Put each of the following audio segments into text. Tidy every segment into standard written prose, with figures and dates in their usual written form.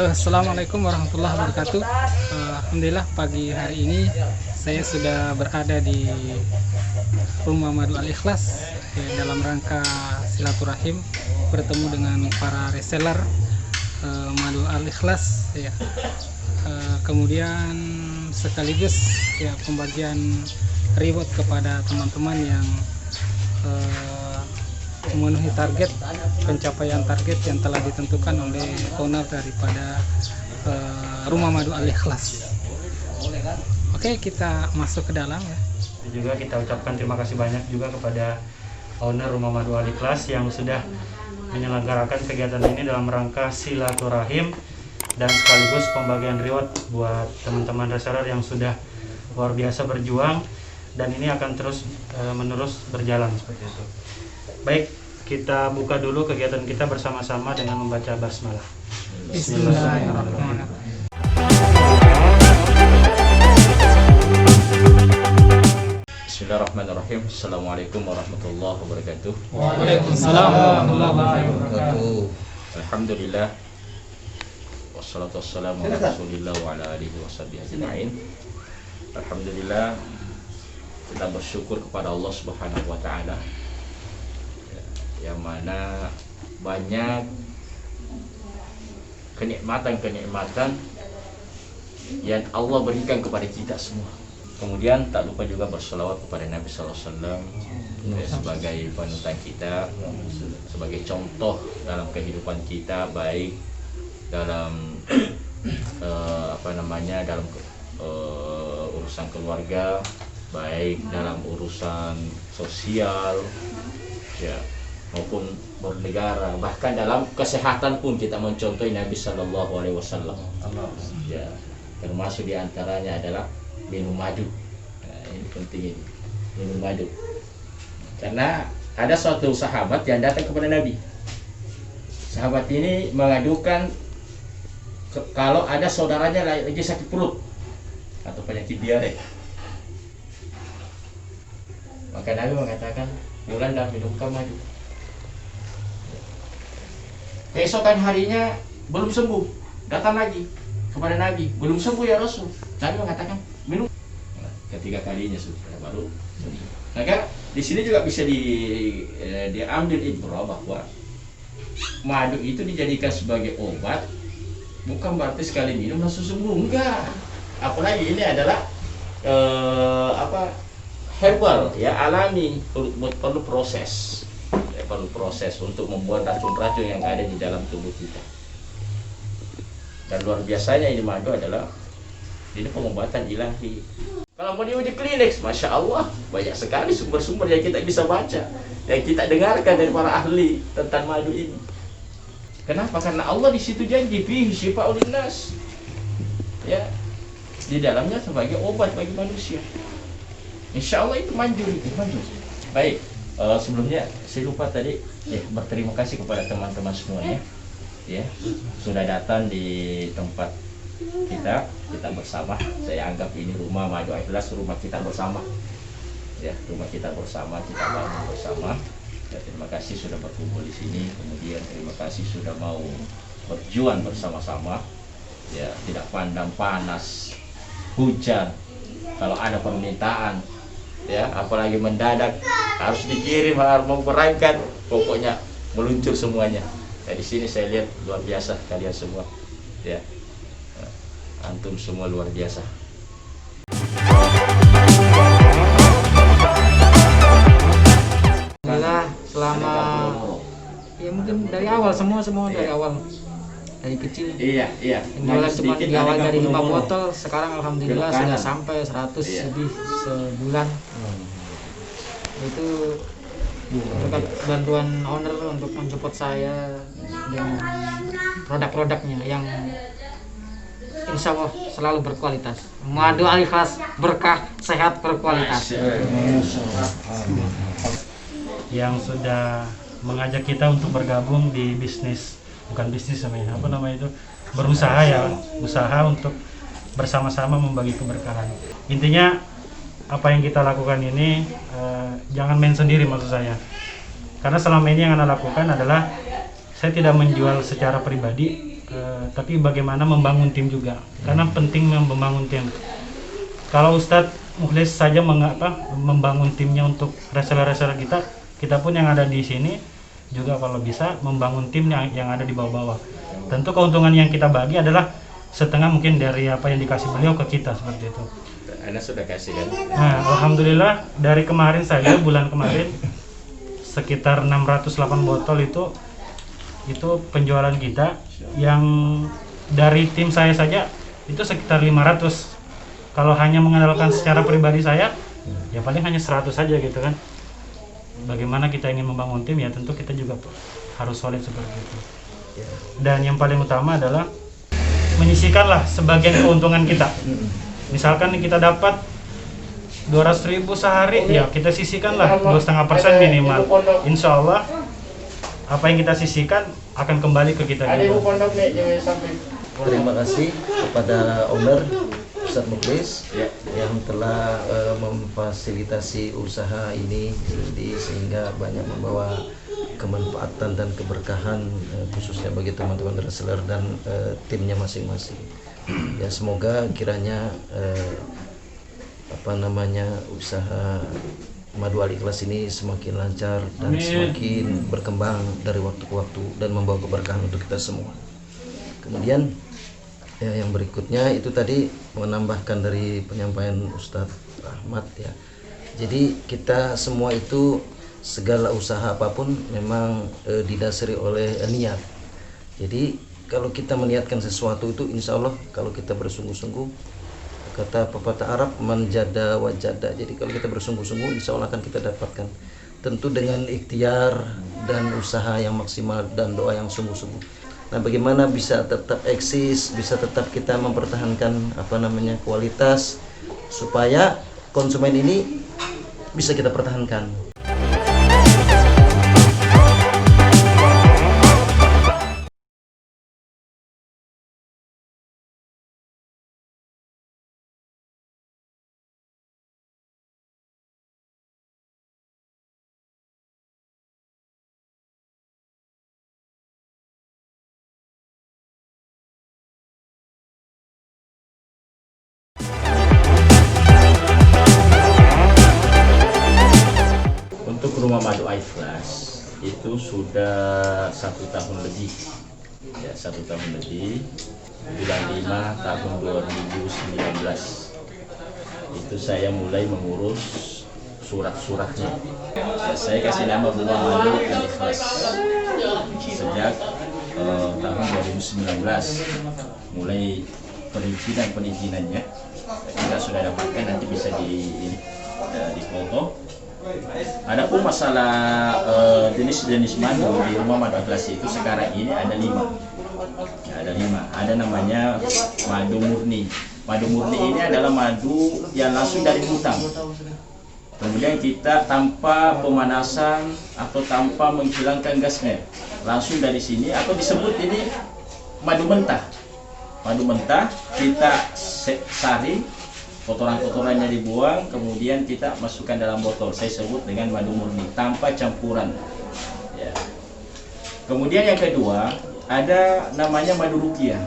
Assalamualaikum warahmatullahi wabarakatuh. Alhamdulillah pagi hari ini saya sudah berada di Rumah Madu Al-Ikhlas dalam rangka silaturahim bertemu dengan para reseller Madu Al-Ikhlas ya. Kemudian sekaligus ya pembagian reward kepada teman-teman yang memenuhi pencapaian target yang telah ditentukan oleh owner daripada Rumah Madu Al-Ikhlas. Oke, kita masuk ke dalam ya. Juga kita ucapkan terima kasih banyak juga kepada owner Rumah Madu Al-Ikhlas yang sudah menyelenggarakan kegiatan ini dalam rangka silaturahim dan sekaligus pembagian reward buat teman-teman reseller yang sudah luar biasa berjuang, dan ini akan terus menerus berjalan seperti itu. Baik, kita buka dulu kegiatan kita bersama-sama dengan membaca basmalah. Bismillahirrahmanirrahim. Bismillahirrahmanirrahim. Assalamualaikum warahmatullahi wabarakatuh. Waalaikumsalam warahmatullahi wabarakatuh. Alhamdulillah. Wassalatu wassalamu ala Rasulillah wa ala alihi washabihi ajma'in. Alhamdulillah, kita bersyukur kepada Allah Subhanahu wa taala, yang mana banyak kenikmatan-kenikmatan yang Allah berikan kepada kita semua. Kemudian tak lupa juga berselawat kepada Nabi Sallallahu Alaihi Wasallam sebagai panutan kita, sebagai contoh dalam kehidupan kita, baik dalam dalam urusan keluarga, baik dalam urusan sosial ya, maupun bernegara, bahkan dalam kesehatan pun kita mencontohi Nabi Sallallahu Alaihi Wasallam. Ya, termasuk diantaranya adalah minum madu. Nah, ini penting, ini minum madu. Karena ada suatu sahabat yang datang kepada Nabi. Sahabat ini mengadukan kalau ada saudaranya lagi sakit perut atau penyakit diare. Maka Nabi mengatakan, Yolanda, minumkan madu. Keesokan harinya belum sembuh, datang lagi kepada Nabi, belum sembuh ya Rasul. Nabi mengatakan, minum. Ketiga kalinya sudah baru sembuh. Maka di sini juga bisa diambil ibrah bahwa madu itu dijadikan sebagai obat, bukan berarti sekali minum langsung sembuh, enggak. Apalagi ini adalah herbal ya, alami, perlu proses. Perlu proses untuk membuat racun-racun yang ada di dalam tubuh kita. Dan luar biasanya ini madu adalah ini pengobatan ilahi. Kalau mau diuji klinis, masya Allah, banyak sekali sumber-sumber yang kita bisa baca, yang kita dengarkan dari para ahli tentang madu ini. Kenapa? Karena Allah di situ janji fihi syifa'un linnas. Ya, di dalamnya sebagai obat bagi manusia. Insya Allah itu manjur. Baik. Sebelumnya saya lupa tadi berterima kasih kepada teman-teman semuanya ya, sudah datang di tempat kita bersama. Saya anggap ini Rumah Madu Al-Ikhlas, rumah kita bersama ya, rumah kita bersama, kita bangun bersama ya. Terima kasih sudah berkumpul di sini, kemudian terima kasih sudah mau berjuang bersama-sama ya, tidak pandang panas, hujan, kalau ada permintaan ya, apalagi mendadak harus dikirim, harus mau berangkat, pokoknya meluncur semuanya. Nah, di sini saya lihat luar biasa kalian semua ya, antum semua luar biasa. Alhamdulillah, selama ya mungkin dari awal semua dari awal, dari kecil. Iya. Jualan cuma di awal dari 5 botol, sekarang alhamdulillah sudah sampai 100 lebih sebulan. Itu berkat bantuan owner untuk mensupport saya dengan produk-produknya yang insya Allah selalu berkualitas. Madu Al-Ikhlas, berkah, sehat, berkualitas. Yang sudah mengajak kita untuk bergabung di bisnis, bukan bisnis namanya, itu berusaha ya, usaha untuk bersama-sama membagi keberkahan. Intinya apa yang kita lakukan ini jangan main sendiri, maksud saya. Karena selama ini yang Anda lakukan adalah saya tidak menjual secara pribadi tapi bagaimana membangun tim juga, karena penting membangun tim. Kalau Ustadz Mukhlis saja membangun timnya untuk reseller-reseller kita pun yang ada di sini juga kalau bisa membangun tim yang ada di bawah-bawah. Tentu keuntungan yang kita bagi adalah setengah mungkin dari apa yang dikasih beliau ke kita, seperti itu. Anda sudah kasih kan? Nah, alhamdulillah dari kemarin saja, bulan kemarin sekitar 608 botol itu penjualan kita. Yang dari tim saya saja itu sekitar 500. Kalau hanya mengandalkan secara pribadi saya, ya paling hanya 100 saja gitu kan. Bagaimana kita ingin membangun tim, ya tentu kita juga harus solid seperti itu. Dan yang paling utama adalah menyisihkanlah sebagian keuntungan kita. Misalkan kita dapat 200.000 sehari, ya kita sisihkanlah 2,5% minimal. Insya Allah apa yang kita sisihkan akan kembali ke kita juga. Terima kasih kepada owner Ustadz Mukhlis yang telah memfasilitasi usaha ini sehingga banyak membawa kemanfaatan dan keberkahan khususnya bagi teman-teman reseller dan timnya masing-masing. Ya, semoga kiranya usaha Madu Al-Ikhlas ini semakin lancar dan semakin berkembang dari waktu ke waktu dan membawa keberkahan untuk kita semua. Kemudian ya, yang berikutnya itu tadi menambahkan dari penyampaian Ustadz Ahmad ya. Jadi kita semua itu segala usaha apapun memang didasari oleh niat. Jadi kalau kita meniatkan sesuatu itu insya Allah kalau kita bersungguh-sungguh, kata pepatah Arab manjada wajada. Jadi kalau kita bersungguh-sungguh insya Allah akan kita dapatkan. Tentu dengan ikhtiar dan usaha yang maksimal dan doa yang sungguh-sungguh. Nah, bagaimana bisa tetap eksis, bisa tetap kita mempertahankan kualitas supaya konsumen ini bisa kita pertahankan. Untuk Rumah Madu Al-Ikhlas itu sudah 1 tahun lebih, ya 1 tahun lebih, bulan 5 tahun 2019 itu saya mulai mengurus surat-suratnya. Ya, saya kasih nama Rumah Madu Al-Ikhlas sejak tahun 2019 mulai perizinannya kita sudah dapatkan, nanti bisa di foto. Adapun masalah jenis-jenis madu di Rumah Madu Al-Ikhlas itu sekarang ini ada 5. Ada namanya madu murni. Madu murni ini adalah madu yang langsung dari hutan. Kemudian kita tanpa pemanasan atau tanpa menghilangkan gasnya, langsung dari sini, atau disebut ini madu mentah. Madu mentah kita saring, kotoran-kotorannya dibuang, kemudian kita masukkan dalam botol. Saya sebut dengan madu murni tanpa campuran. Ya. Kemudian yang kedua ada namanya madu ruqyah.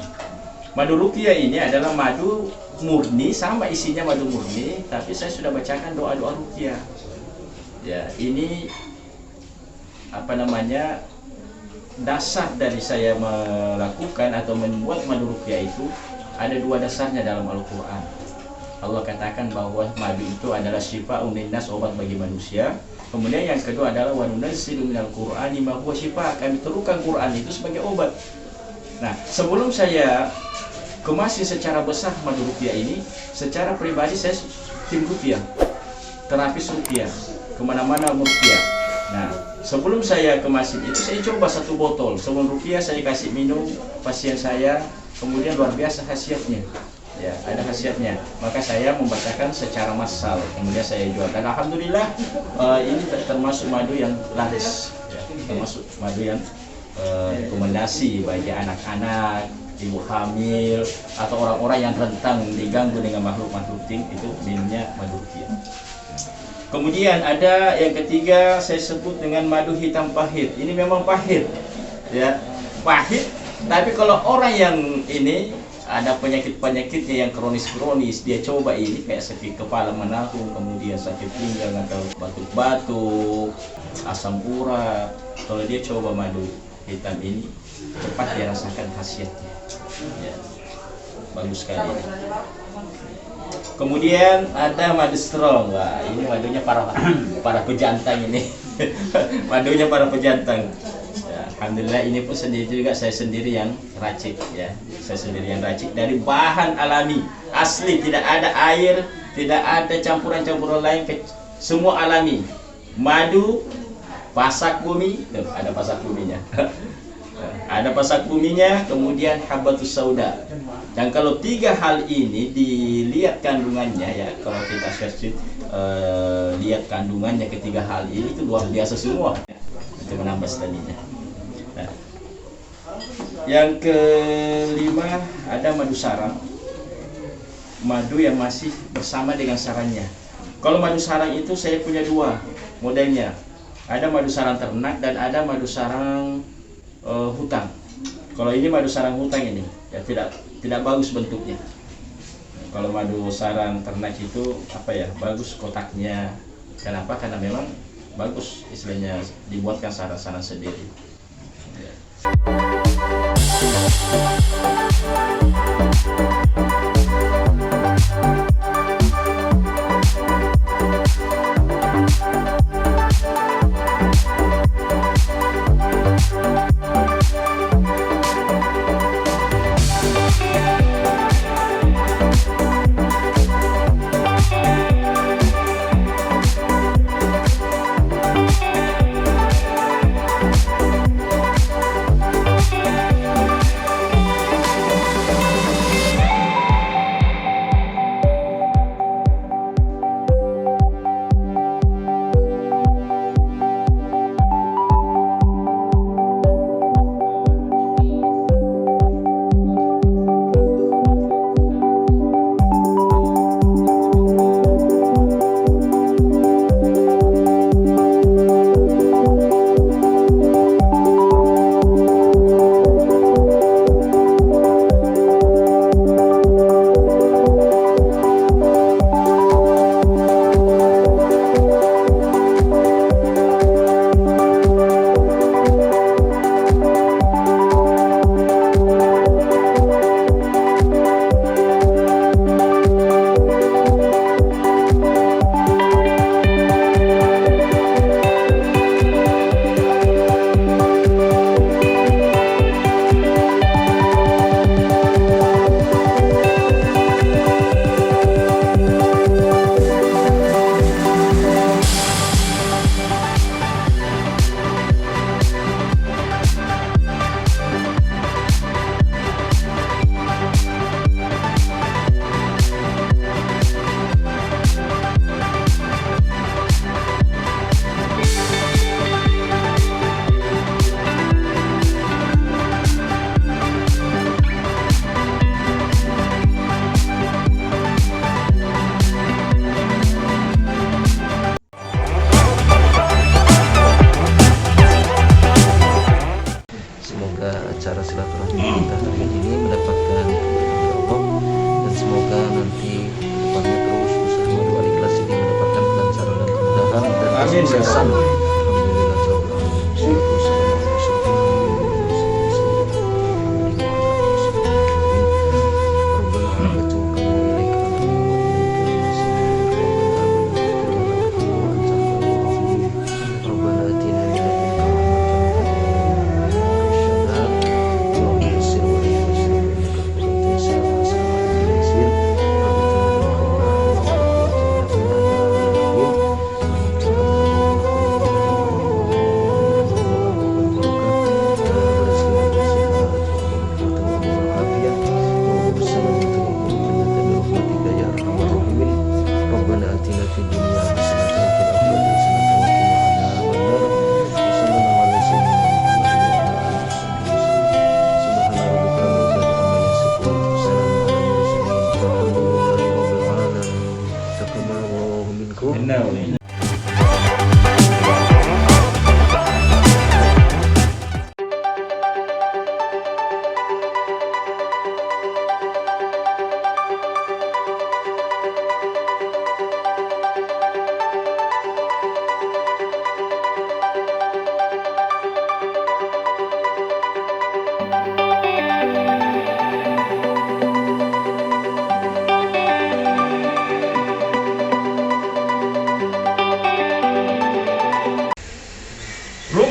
Madu ruqyah ini adalah madu murni, sama isinya madu murni, tapi saya sudah bacakan doa-doa ruqyah. Ya, ini dasar dari saya melakukan atau membuat madu ruqyah itu ada 2 dasarnya dalam Al-Quran. Allah katakan bahwa madu itu adalah syifa'un linnas, obat bagi manusia. Kemudian yang kedua adalah wa nunazzilu minal Qur'ani ma huwa syifaa. Kami turunkan Quran itu sebagai obat. Nah, sebelum saya kemasin secara besar madu ruqyah ini, secara pribadi saya tim ruqyah, terapis ruqyah, kemana-mana ruqyah. Nah, sebelum saya kemasin itu saya coba 1 botol. Sebelum ruqyah saya kasih minum pasien saya, kemudian luar biasa khasiatnya. Ya, ada khasiatnya. Maka saya membacakan secara massal, kemudian saya jual. Dan alhamdulillah ini termasuk madu yang laris, ya, termasuk madu yang rekomendasi bagi anak-anak, ibu hamil, atau orang-orang yang rentan diganggu dengan makhluk-makhluk jin, itu minumnya madu ruqyah. Kemudian ada yang ketiga saya sebut dengan madu hitam pahit. Ini memang pahit, ya, pahit Tapi kalau orang yang ini ada penyakit-penyakitnya yang kronis-kronis, dia coba ini kayak sakit kepala menahun, kemudian sakit pinggang atau batuk-batuk, asam urat. Kalau dia coba madu hitam ini, cepat dia rasakan khasiatnya. Ya, bagus sekali. Kemudian ada madu strong. Wah, ini madunya para pejantang ini. Madunya para pejantang. Ya, alhamdulillah ini pun sendiri juga saya sendiri yang racik ya. Saya sendiri yang racik dari bahan alami, asli, tidak ada air, tidak ada campuran-campuran lain, semua alami. Madu, pasak bumi, tuh, ada pasak buminya. Ada pasak buminya, kemudian habatus sauda. Dan kalau 3 hal ini dilihat kandungannya ya, kalau kita search lihat kandungannya ketiga hal ini itu luar biasa semua untuk menambah stamina. Nah, yang kelima ada madu sarang, madu yang masih bersama dengan sarangnya. Kalau madu sarang itu saya punya 2 modelnya, ada madu sarang ternak dan ada madu sarang hutang. Kalau ini madu sarang hutang ini ya tidak bagus bentuknya. Kalau madu sarang ternak itu apa ya, bagus kotaknya. Kenapa? Karena memang bagus istilahnya dibuatkan sarang-sarang sendiri.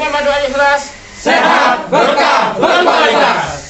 Rumah Madu Al Ikhlas. Sehat, berkah, berkualitas.